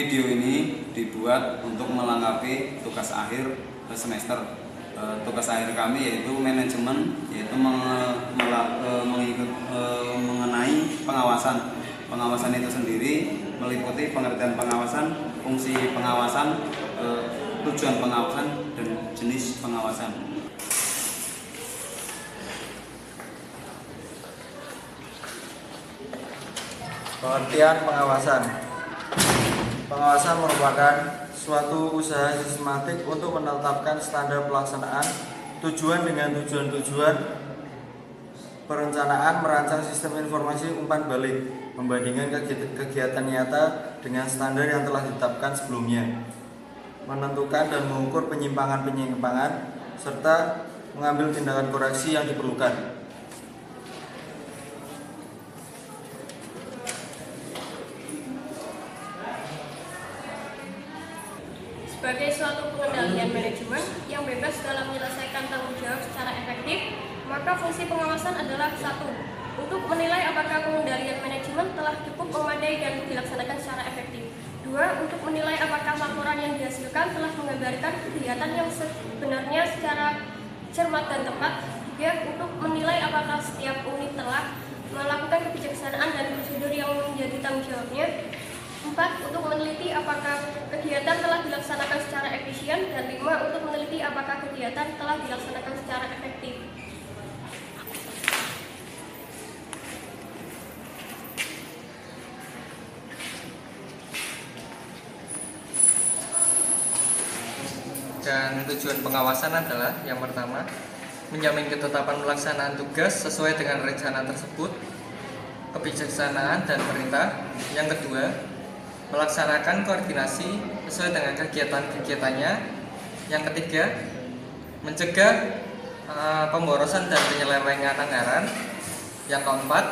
Video ini dibuat untuk melengkapi tugas akhir semester. Tugas akhir kami yaitu manajemen, yaitu mengenai pengawasan. Pengawasan itu sendiri meliputi pengertian pengawasan, fungsi pengawasan, tujuan pengawasan, dan jenis pengawasan. Pengertian pengawasan. Pengawasan merupakan suatu usaha sistematik untuk menetapkan standar pelaksanaan, tujuan dengan tujuan-tujuan, perencanaan, merancang sistem informasi umpan balik, membandingkan kegiatan nyata dengan standar yang telah ditetapkan sebelumnya, menentukan dan mengukur penyimpangan-penyimpangan, serta mengambil tindakan koreksi yang diperlukan. Sebagai suatu pengendalian manajemen yang bebas dalam menyelesaikan tanggung jawab secara efektif, maka fungsi pengawasan adalah 1. Untuk menilai apakah pengendalian manajemen telah cukup memadai dan dilaksanakan secara efektif. 2. Untuk menilai apakah laporan yang dihasilkan telah menggambarkan kegiatan yang sebenarnya secara cermat dan tepat. 3. Untuk menilai apakah setiap unit telah melakukan kebijaksanaan dan prosedur yang menjadi tanggung jawabnya. 4. Untuk meneliti apakah kegiatan telah dilaksanakan secara efisien. Dan 5. Untuk meneliti apakah kegiatan telah dilaksanakan secara efektif. Dan tujuan pengawasan adalah yang pertama, menjamin ketetapan pelaksanaan tugas sesuai dengan rencana tersebut, kebijaksanaan dan perintah. Yang kedua, melaksanakan koordinasi sesuai dengan kegiatan-kegiatannya. Yang ketiga, mencegah pemborosan dan penyelewengan anggaran. Yang keempat,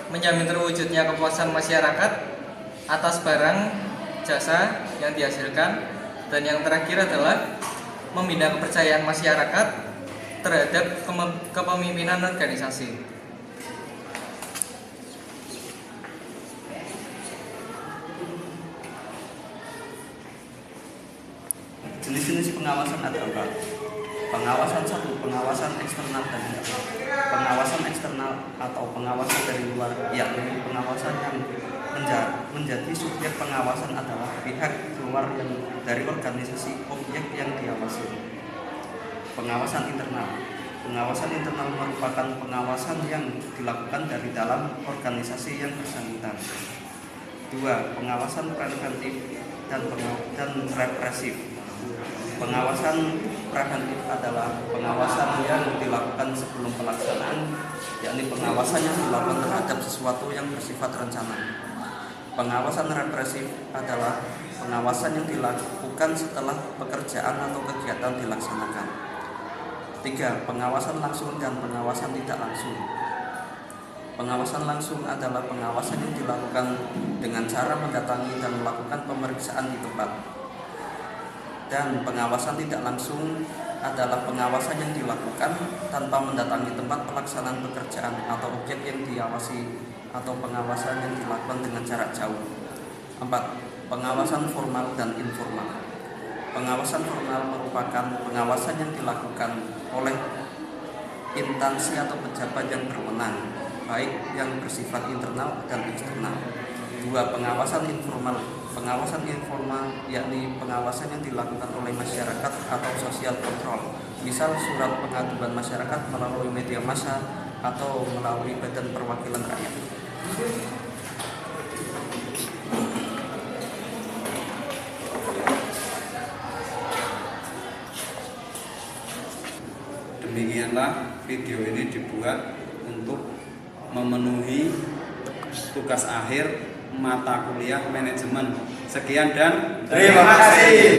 menjamin terwujudnya kepuasan masyarakat atas barang jasa yang dihasilkan. Dan yang terakhir adalah membina kepercayaan masyarakat terhadap kepemimpinan organisasi. Jenis-jenis pengawasan ada 4. Pengawasan 1, pengawasan eksternal dan internal. Pengawasan eksternal atau pengawasan dari luar, yakni pengawasan yang menjadi subjek pengawasan adalah pihak luar yang dari organisasi objek yang diawasi. Pengawasan internal. Pengawasan internal merupakan pengawasan yang dilakukan dari dalam organisasi yang bersangkutan. 2. Pengawasan preventif dan represif. Pengawasan preventif adalah pengawasan yang dilakukan sebelum pelaksanaan, yakni pengawasan yang dilakukan terhadap sesuatu yang bersifat rencana. Pengawasan represif adalah pengawasan yang dilakukan setelah pekerjaan atau kegiatan dilaksanakan. 3. Pengawasan langsung dan pengawasan tidak langsung. Pengawasan langsung adalah pengawasan yang dilakukan dengan cara mendatangi dan melakukan pemeriksaan di tempat. Dan pengawasan tidak langsung adalah pengawasan yang dilakukan tanpa mendatangi tempat pelaksanaan pekerjaan atau objek yang diawasi, atau pengawasan yang dilakukan dengan jarak jauh. 4. Pengawasan formal dan informal. Pengawasan formal merupakan pengawasan yang dilakukan oleh instansi atau pejabat yang berwenang, baik yang bersifat internal dan eksternal. 2. Pengawasan informal. Pengawasan informal yakni pengawasan yang dilakukan oleh masyarakat atau social control, misal surat pengaduan masyarakat melalui media massa atau melalui badan perwakilan rakyat. Demikianlah video ini dibuat untuk memenuhi tugas akhir mata kuliah manajemen. Sekian dan Terima kasih.